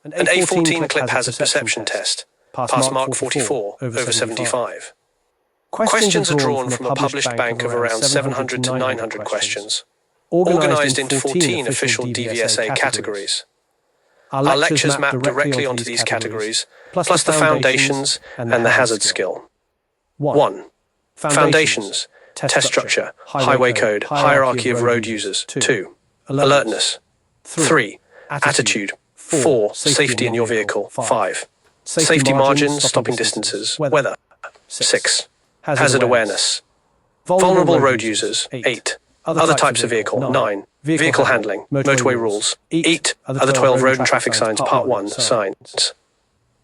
An A14 clip hazard perception test. Pass mark 44 over 75. Questions are drawn from a published bank of around 700 to 900 questions, organized into 14 official DVSA categories. Our lectures map directly onto these categories, plus the foundations and the hazard skill. 1. Foundations, test structure, highway code, hierarchy of road users. 2. Alertness. 3. Attitude. 4. Safety in your vehicle. 5. Safety margins, stopping distances, weather. 6. Hazard awareness. Vulnerable road users. 8. Other types of vehicle. 9. Vehicle handling, motorway rules. 8. Other 12 road and traffic signs, Part 1, signs.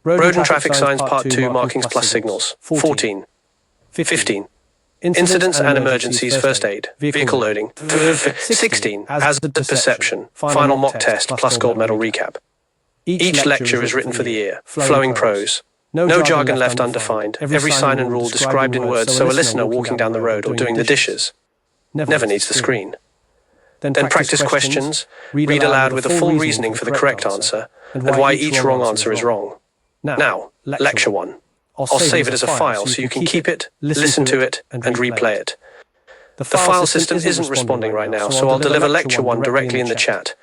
Road and traffic signs, Part 2, markings plus signals. 14. 15. Incidents and emergencies, first aid, vehicle loading. 16. Hazard perception, final mock test plus gold medal recap. Each lecture is written for the ear, flowing prose. No jargon left undefined, every sign and rule described in words so a listener walking down the road or doing the dishes never needs the screen. Then practice questions, read aloud with the full reasoning for the correct answer, and why each wrong answer is wrong. Now, Lecture 1. I'll save it as a file so you can keep it, listen to it, and replay it. The file system isn't responding right now, so I'll deliver Lecture 1 directly in the chat.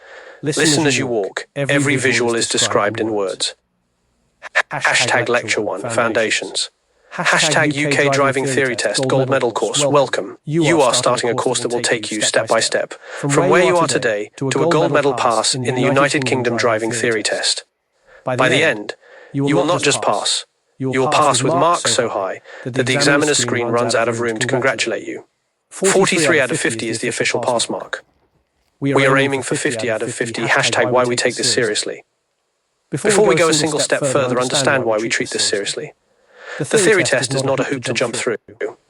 Listen as you walk. Every visual is described in words. Hashtag Lecture 1, Foundations. Hashtag UK Driving Theory Test, Gold Medal Course, welcome. You are starting a course that will take you step by step, from where you are today to a gold medal pass in the United Kingdom Driving Theory Test. By the end, you will not just pass. You will pass with marks so high that the examiner's screen runs out of room to congratulate you. 43 out of 50 is the official pass mark. We are aiming for 50 out of 50, hashtag why we take this seriously. Before we go a single step further, understand why we treat this seriously. The theory test is not a hoop to jump through.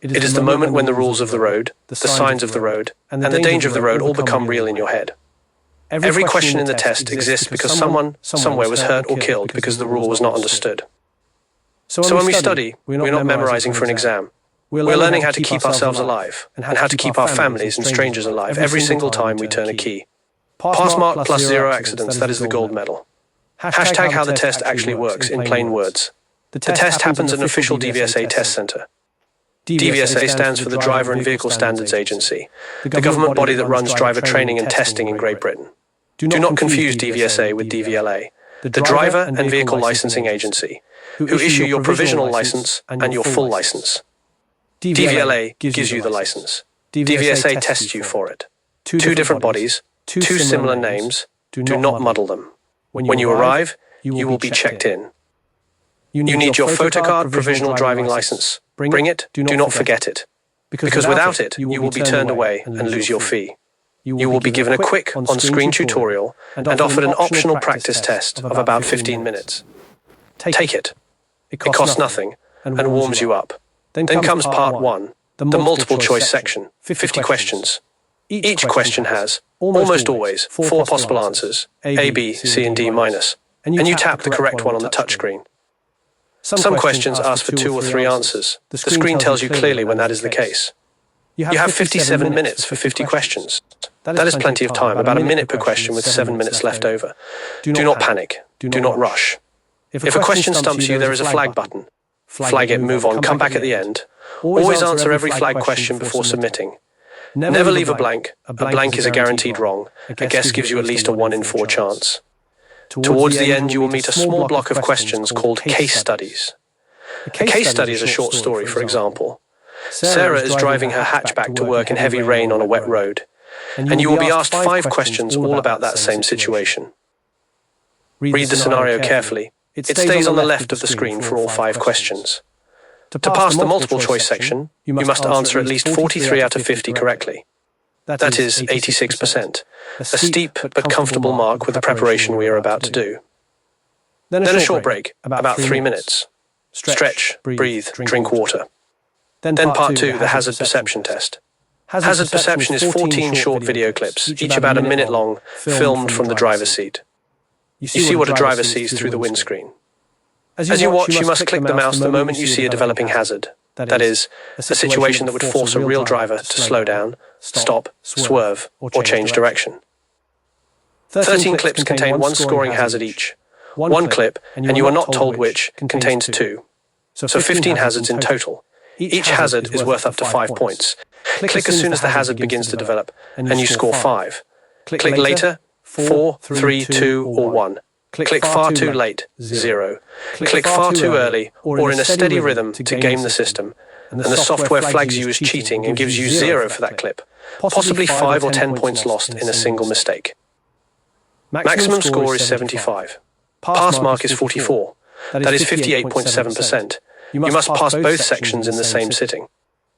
It is the moment when the rules of the road, the signs of the road, and the danger of the road all become real in your head. Every question in the test exists because someone, somewhere was hurt or killed because the rule was not understood. So when we study, we're not memorizing for an exam. We're learning how to keep ourselves alive, and how to keep our families and strangers alive every single time we turn a key. Pass mark plus 0 accidents, that is the gold medal. Hashtag how the test actually works, in plain words. The test happens at an official DVSA test center. DVSA stands for the Driver and Vehicle Standards Agency, the government body that runs driver training and testing in Great Britain. Do not confuse DVSA with DVLA, the Driver and Vehicle Licensing Agency, who issue your provisional license and your full license. DVLA gives you the license. DVSA tests you for it. Two different bodies, two similar names. Do not muddle them. When you arrive, you will be checked in. You need your photocard provisional driving license. Bring it, do not forget it. Because without it, you will be turned away and lose your fee. You will be given a quick on-screen tutorial and offered an optional practice test of about 15 minutes. Take it. It costs nothing and warms you up. Then comes Part 1, the multiple choice section, 50 questions. Each question has, almost always, 4 possible answers, A, B, C, and D minus, and you tap the correct one on the touchscreen. Some questions ask for 2 or 3 answers. The screen tells you clearly when that is the case. You have 57 minutes for 50 questions. That is plenty of time, about a minute per question with 7 minutes left over. Do not panic. Do not rush. If a question stumps you, there is a flag button. Flag it, move on, come back at the end. Always answer every flag question before submitting. Never leave a blank. A blank is a guaranteed wrong. A guess gives you at least a 1 in 4 chance. Towards the end, you will meet a small block of questions called case studies. A case study is a short story, for example. Sarah is driving her hatchback to work in heavy rain on a wet road, and you will be asked 5 questions all about that same situation. Read the scenario carefully. It stays on the left of the screen for all 5 questions. To pass the multiple choice section, you must answer at least 43 out of 50 correctly. That is 86%, a steep but comfortable mark with the preparation we are about to do. Then a short break, about 3 minutes. Stretch, breathe, drink water. Then Part 2, the hazard perception test. Hazard perception is 14 short video clips, each about a minute long, filmed from the driver's seat. You see what a driver sees through the windscreen. As you watch, you must click the mouse the moment you see a developing hazard. That is, a situation that would force a real driver to slow down, stop, swerve, or change direction. 13 clips contain 1 scoring hazard each. one clip, and you are not told which, contains 2. So 15 hazards in total. Each hazard is worth up to 5 points. Click as soon as the hazard begins to develop, and you score 5. Click later, 4, 3, 2, or 1. Click far too late, 0. Click far too early, or in a steady rhythm to game the system, and the software flags you as cheating and gives you 0 for that clip, possibly 5 or 10 points lost in a single mistake. Maximum score is 75. Pass mark is 44. That is 58.7%. You must pass both sections in the same sitting.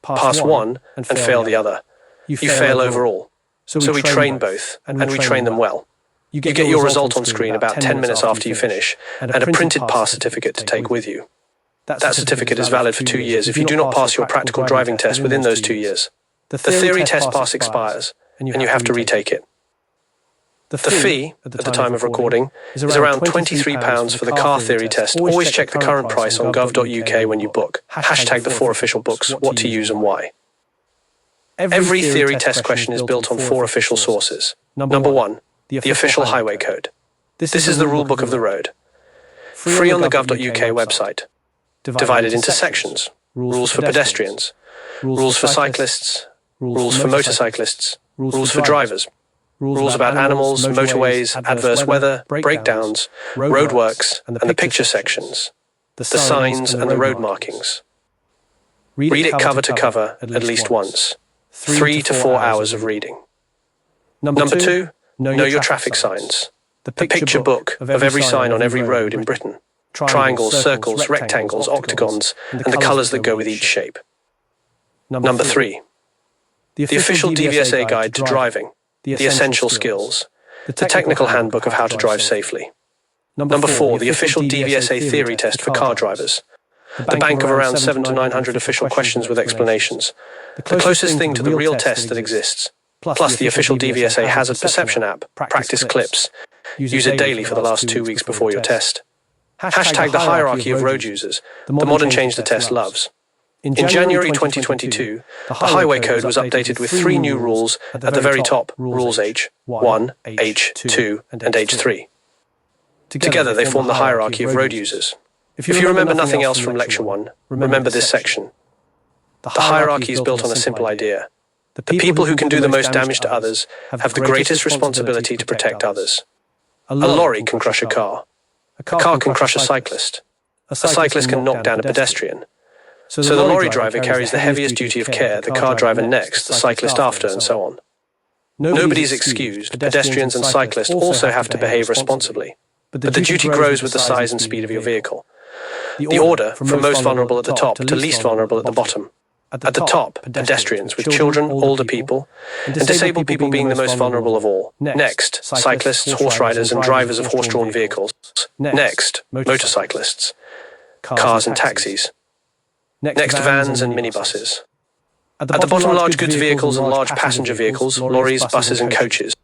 Pass one and fail the other. You fail overall. So we train both, and we train them well. You get your result on screen about 10 minutes after you finish, and a printed pass certificate to take with you. That certificate is valid for 2 years if you do not pass your practical driving test within those 2 years. The theory test pass expires, and you have to retake it. The fee, at the time of recording, is around £23 for the car theory test. Always check the current price on gov.uk when you book. Hashtag the 4 official books, what to use and why. Every theory test question is built on 4 official sources. Number 1, the official highway code. This is the rule book of the road. Free on the gov.uk website. Divided into sections. Rules for pedestrians. Rules for cyclists. Rules for motorcyclists. Rules for drivers. Rules about animals, motorways, adverse weather, breakdowns, roadworks, and the picture sections. The signs and the road markings. Read it cover to cover at least once. 3 to 4 hours of reading. Number 2, know your traffic signs. The picture book of every sign on every road in Britain. Triangles, circles, rectangles, octagons, and the colours that go with each shape. Number 3, the official DVSA guide to driving. The essential skills. The technical handbook of how to drive safely. Number 4, the official DVSA theory test for car drivers. The bank of around 700 to 900 official questions with explanations. The closest thing to the real test that exists. Plus the official DVSA hazard perception app, practice clips. Use it daily for the last 2 weeks before your test. Hashtag the hierarchy of road users. The modern change the test loves. In January 2022, the Highway Code was updated with 3 new rules at the very top, Rules H1, H2, and H3. Together they form the hierarchy of road users. If you remember nothing else from Lecture 1, remember this section. The hierarchy is built on a simple idea. The people who can do the most damage to others have the greatest responsibility to protect others. A lorry can crush a car. A car can crush a cyclist. A cyclist can knock down a pedestrian. So the lorry driver carries the heaviest duty of care, the car driver next, the cyclist after, and so on. Nobody is excused. Pedestrians and cyclists also have to behave responsibly. But the duty grows with the size and speed of your vehicle. The order, from most vulnerable at the top to least vulnerable at the bottom. At the top, pedestrians, with children, older people, and disabled people being the most vulnerable of all. Next, cyclists, horse riders, and drivers of horse-drawn vehicles. Next, motorcyclists, cars and taxis. Next, vans and minibuses. At the bottom, large goods vehicles and large passenger vehicles, lorries, buses and coaches.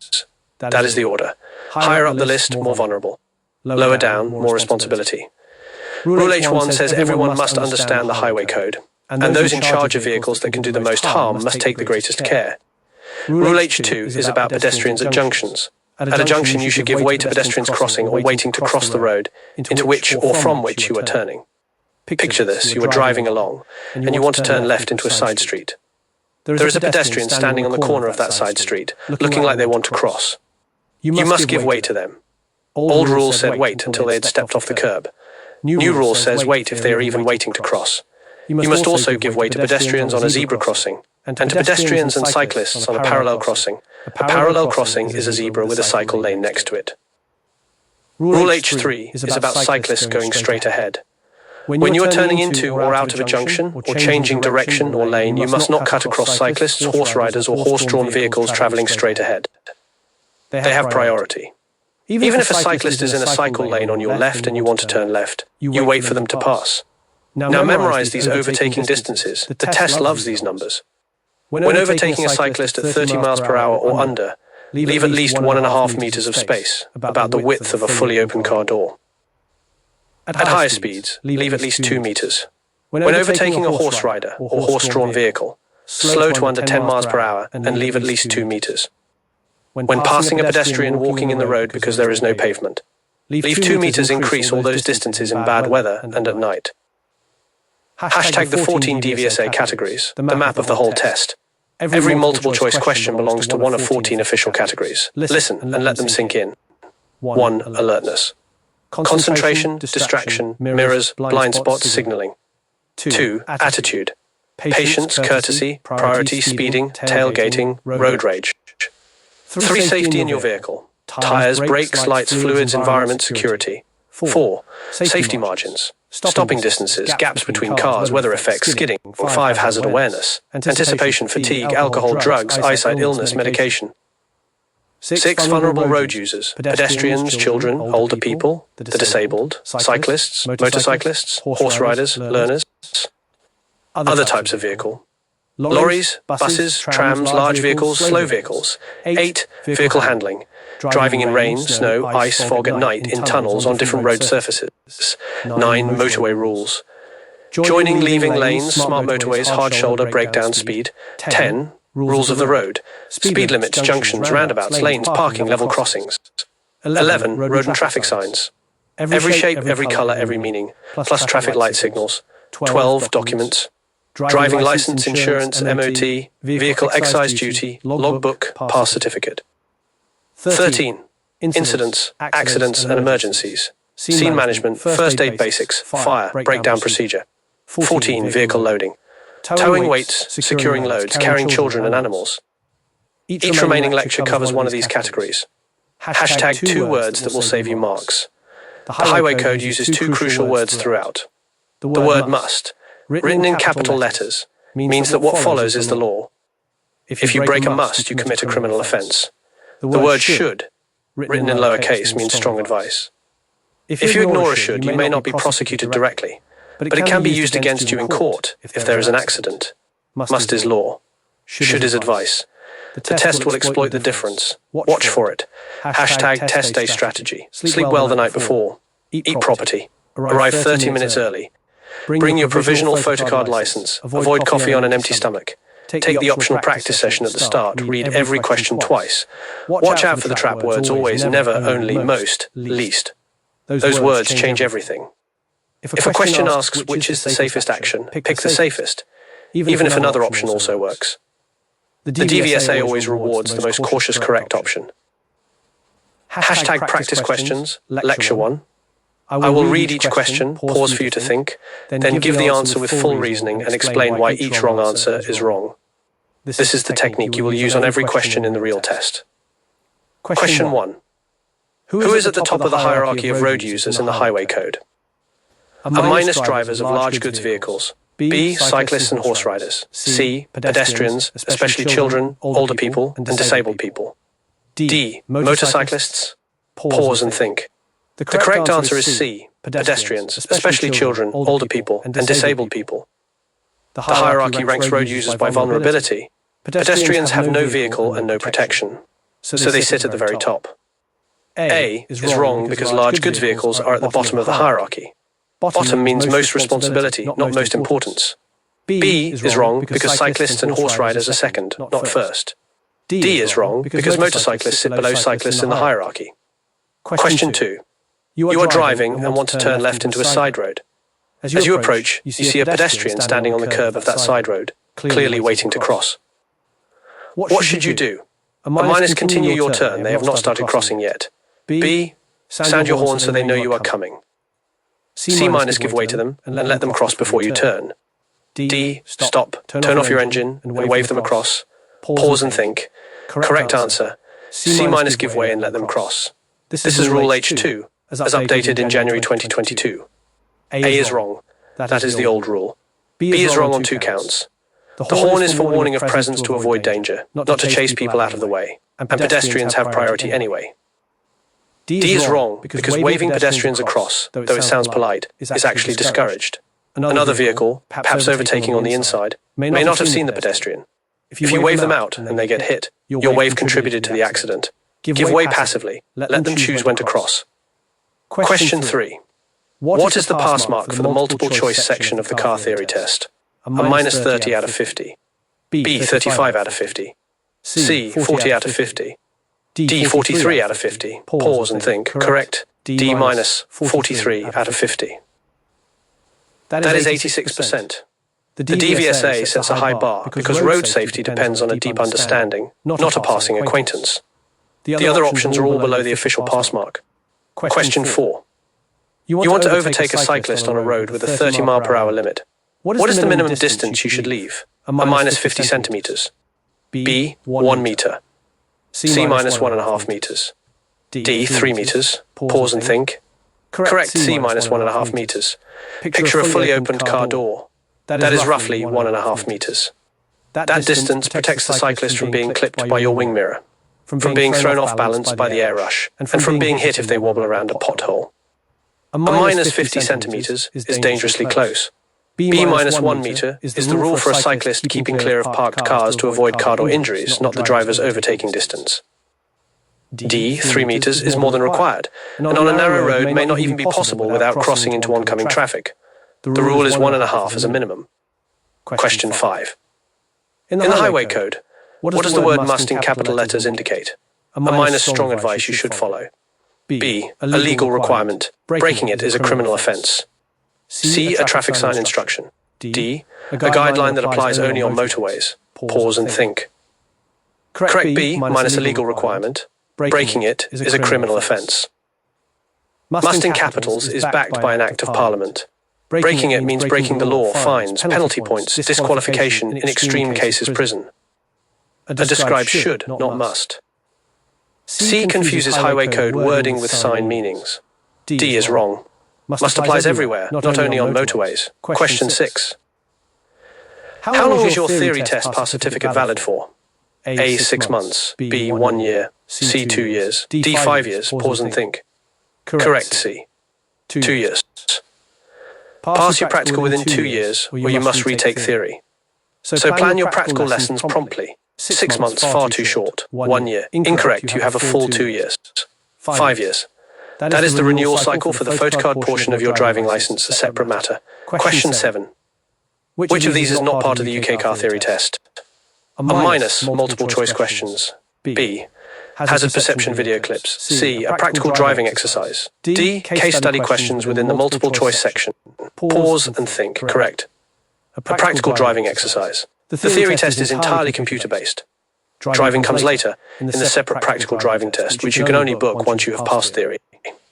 That is the order. Higher up the list, more vulnerable. Lower down, more responsibility. Rule H1 says everyone must understand the highway code, and those in charge of vehicles that can do the most harm must take the greatest care. Rule H2 is about pedestrians at junctions. At a junction, you should give way to pedestrians crossing or waiting to cross the road, into which or from which you are turning. Picture this, you are driving along, and you want to turn left into a side street. There is a pedestrian standing on the corner of that side street, looking like they want to cross. You must give way to them. Old rules said wait until they had stepped off the curb. New rule says wait if they are even waiting to cross. You must also give way to pedestrians on a zebra crossing, and to pedestrians and cyclists on a parallel crossing. A parallel crossing is a zebra with a cycle lane next to it. Rule H3 is about cyclists going straight ahead. When you are turning into or out of a junction, or changing direction or lane, you must not cut across cyclists, horse riders, or horse-drawn vehicles travelling straight ahead. They have priority. Even if a cyclist is in a cycle lane on your left and you want to turn left, you wait for them to pass. Now memorize these overtaking distances. The test loves these numbers. When overtaking a cyclist at 30 miles per hour or under, leave at least 1.5 meters of space, about the width of a fully open car door. At higher speeds, leave at least 2 meters. When overtaking a horse rider or horse-drawn vehicle, slow to under 10 miles per hour and leave at least 2 meters. When passing a pedestrian walking in the road because there is no pavement, Leave 2 meters increase all those distances in bad weather and at night. Hashtag the 14 DVSA categories, the map of the whole test. Every multiple choice question belongs to one of 14 official categories. Listen and let them sink in. 1. Alertness. Concentration, distraction, mirrors, blind spots, signaling. 2. Attitude. Patience, courtesy, priority, speeding, tailgating, road rage. 3. Safety in your vehicle. Tires, brakes, lights, fluids, environment, security. 4. Safety margins. Stopping distances, gaps between cars, weather effects, skidding. 5. Hazard awareness. Anticipation, fatigue, alcohol, drugs, eyesight, illness, medication. 6. Vulnerable road users. Pedestrians, children, older people, the disabled, cyclists, motorcyclists, horse riders, learners. Other types of vehicle. Lorries, buses, trams, large vehicles, slow vehicles. 8. Vehicle handling. Driving in rain, snow, ice, fog at night, in tunnels, on different road surfaces. 9. Motorway rules. Joining, leaving lanes, smart motorways, hard shoulder, breakdown speed. 10. Rules of the road. Speed limits, junctions, roundabouts, lanes, parking, level crossings. 11. Road and traffic signs. Every shape, every color, every meaning, plus traffic light signals. 12. Documents. Driving license, insurance, MOT, vehicle excise duty, logbook, pass certificate. 13. Incidents, accidents and emergencies. Scene management, first aid basics, fire, breakdown procedure. 14. Vehicle loading. Towing weights, securing loads, carrying children and animals. Each remaining lecture covers one of these categories. Hashtag 2 words that will save you marks. The Highway Code uses 2 crucial words throughout. The word must, written in capital letters, means that what follows is the law. If you break a must, you commit a criminal offense. The word should, written in lowercase, means strong advice. If you ignore a should, you may not be prosecuted directly, but it can be used against you in court if there is an accident. Must is law. Should is advice. The test will exploit the difference. Watch for it. Hashtag test day strategy. Sleep well the night before. Eat property. Arrive 30 minutes early. Bring your provisional photocard license. Avoid coffee on an empty stomach. Take the optional practice session at the start. Read every question twice. Watch out for the trap words always, never, only, most, least. Those words change everything. If a question asks which is the safest action, pick the safest, even if another option also works. The DVSA always rewards the most cautious correct option. Hashtag practice questions, lecture 1. I will read each question, pause for you to think, then give the answer with full reasoning and explain why each wrong answer is wrong. This is the technique you will use on every question in the real test. Question 1. Who is at the top of the hierarchy of road users in the Highway Code? A minus drivers of large goods vehicles. B. Cyclists and horse riders. C. Pedestrians, especially children, older people, and disabled people. D. Motorcyclists. Pause and think. The correct answer is C. Pedestrians, especially children, older people, and disabled people. The hierarchy ranks road users by vulnerability. Pedestrians have no vehicle and no protection, so they sit at the very top. A is wrong because large goods vehicles are at the bottom of the hierarchy. Bottom means most responsibility, not most importance. B is wrong because cyclists and horse riders are second, not first. D is wrong because motorcyclists sit below cyclists in the hierarchy. Question 2. You are driving and want to turn left into a side road. As you approach, you see a pedestrian standing on the curb of that side road, clearly waiting to cross. What should you do? A minus continue your turn, they have not started crossing yet. B, sound your horn so they know you are coming. C minus give way to them and let them cross before you turn. D, stop, turn off your engine and wave them across. Pause and think. Correct answer. C minus give way and let them cross. This is rule H2, as updated in January 2022. A is wrong. That is the old rule. B is wrong on 2 counts. The horn is for warning of presence to avoid danger, not to chase people out of the way, and pedestrians have priority anyway. D is wrong because waving pedestrians across, though it sounds polite, is actually discouraged. Another vehicle, perhaps overtaking on the inside, may not have seen the pedestrian. If you wave them out and they get hit, your wave contributed to the accident. Give way passively. Let them choose when to cross. Question 3. What is the pass mark for the multiple choice section of the car theory test? A minus 30 out of 50. B. 35 out of 50. C. 40 out of 50. D. 43 out of 50. Pause and think. Correct D minus 43 out of 50. That is 86%. The DVSA sets a high bar because road safety depends on a deep understanding, not a passing acquaintance. The other options are all below the official pass mark. Question 4. You want to overtake a cyclist on a road with a 30-mile-per-hour limit. What is the minimum distance you should leave? A minus 50 centimeters. B, 1 meter. C minus 1.5 meters. D, 3 meters. Pause and think. Correct, C minus 1.5 meters. Picture a fully opened car door. That is roughly 1.5 meters. That distance protects the cyclist from being clipped by your wing mirror, from being thrown off balance by the air rush, and from being hit if they wobble around a pothole. A minus 50 centimeters is dangerously close. B minus 1 meter is the rule for a cyclist keeping clear of parked cars to avoid car door injuries, not the driver's overtaking distance. D, 3 meters, is more than required, and on a narrow road may not even be possible without crossing into oncoming traffic. The rule is 1.5 as a minimum. Question 5. In the Highway Code, what does the word must in capital letters indicate? A minus strong advice you should follow. B, a legal requirement. Breaking it is a criminal offence. C, a traffic sign instruction. D, a guideline that applies only on motorways. Pause and think. Correct B, minus a legal requirement. Breaking it is a criminal offence. Must in capitals is backed by an Act of Parliament. Breaking it means breaking the law, fines, penalty points, disqualification, in extreme cases prison. A described should, not must. C confuses Highway Code wording with sign meanings. D is wrong. Must applies everywhere, not only on motorways. Question 6. How long is your theory test pass certificate valid for? A, 6 months. B, 1 year. C, 2 years. D, 5 years. Pause and think. Correct C. 2 years. Pass your practical within 2 years, or you must retake theory. So plan your practical lessons promptly. 6 months, far too short. 1 year. Incorrect, you have a full 2 years. 5 years. That is the renewal cycle for the photocard portion of your driving license, a separate matter. Question 7. Which of these is not part of the UK car theory test? A minus, multiple choice questions. B, hazard perception video clips. C, a practical driving exercise. D, case study questions within the multiple choice section. Pause and think. Correct. A practical driving exercise. The theory test is entirely computer-based. Driving comes later, in the separate practical driving test, which you can only book once you have passed theory.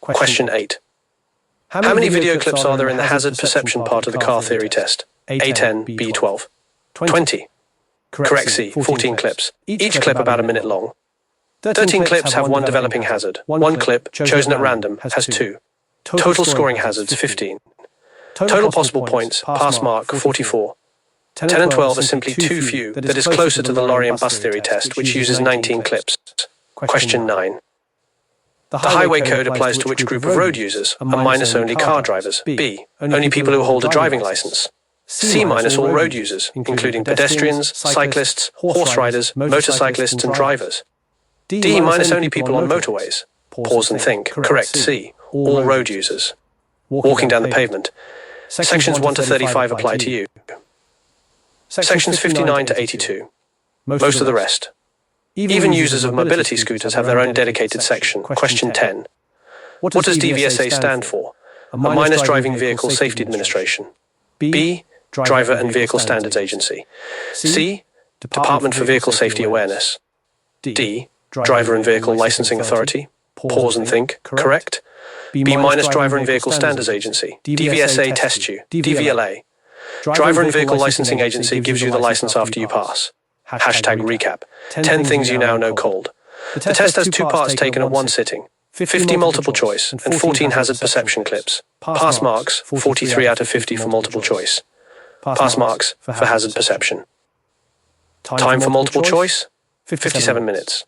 Question 8. How many video clips are there in the hazard perception part of the car theory test? A10, B12. 20. Correct C, 14 clips. Each clip about a minute long. 13 clips have one developing hazard. One clip, chosen at random, has 2. Total scoring hazards, 15. Total possible points, pass mark, 44. 10 and 12 are simply too few. That is closer to the lorry and bus theory test, which uses 19 clips. Question 9. The Highway Code applies to which group of road users? A minus only car drivers. B, only people who hold a driving license. C minus all road users, including pedestrians, cyclists, horse riders, motorcyclists and drivers. D minus only people on motorways. Pause and think. Correct C, all road users. Walking down the pavement. Sections 1 to 35 apply to you. Sections 59 to 82. Most of the rest. Even users of mobility scooters have their own dedicated section. Question 10. What does DVSA stand for? A minus Driving Vehicle Safety Administration. B, Driver and Vehicle Standards Agency. C, Department for Vehicle Safety Awareness. D, Driver and Vehicle Licensing Authority. Pause and think. Correct. B minus Driver and Vehicle Standards Agency. DVSA tests you. DVLA. Driver and Vehicle Licensing Agency gives you the license after you pass. Hashtag recap. 10 things you now know cold. The test has 2 parts taken at 1 sitting. 50 multiple choice and 14 hazard perception clips. Pass marks, 43 out of 50 for multiple choice. Pass marks for hazard perception. Time for multiple choice, 57 minutes.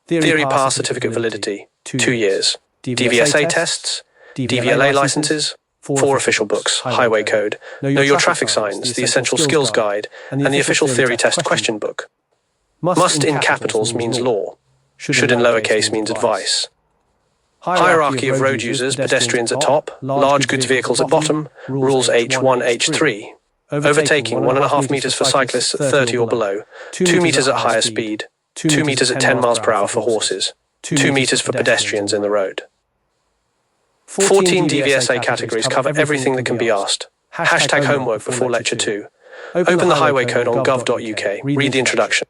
Theory pass certificate validity, 2 years. DVSA tests, DVLA licenses, 4 official books, Highway Code, Know Your Traffic Signs, the Essential Skills Guide, and the official theory test question book. Must in capitals means law. Should in lowercase means advice. Hierarchy of road users, pedestrians at top, large goods vehicles at bottom, rules H1, H3. Overtaking, 1.5 meters for cyclists at 30 or below, 2 meters at higher speed, 2 meters at 10 miles per hour for horses, 2 meters for pedestrians in the road. 14 DVSA categories cover everything that can be asked. Hashtag homework before Lecture 2. Open the Highway Code on gov.uk, read the introduction.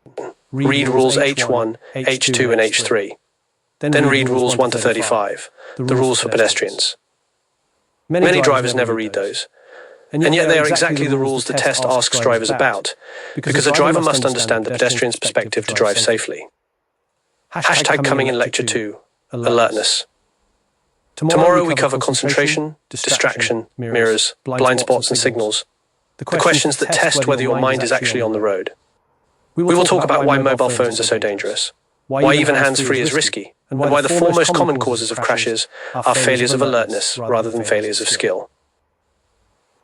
Read Rules H1, H2 and H3. Then read Rules 1 to 35, the rules for pedestrians. Many drivers never read those. And yet they are exactly the rules the test asks drivers about, because a driver must understand the pedestrian's perspective to drive safely. Hashtag coming in Lecture 2, alertness. Tomorrow we cover concentration, distraction, mirrors, blind spots and signals, the questions that test whether your mind is actually on the road. We will talk about why mobile phones are so dangerous, why even hands-free is risky, and why the four most common causes of crashes are failures of alertness rather than failures of skill.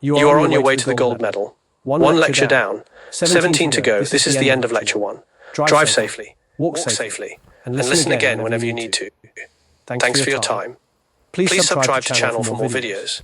You are on your way to the gold medal. One lecture down, 17 to go. This is the end of Lecture 1. Drive safely, walk safely, and listen again whenever you need to. Thanks for your time. Please subscribe to the channel for more videos.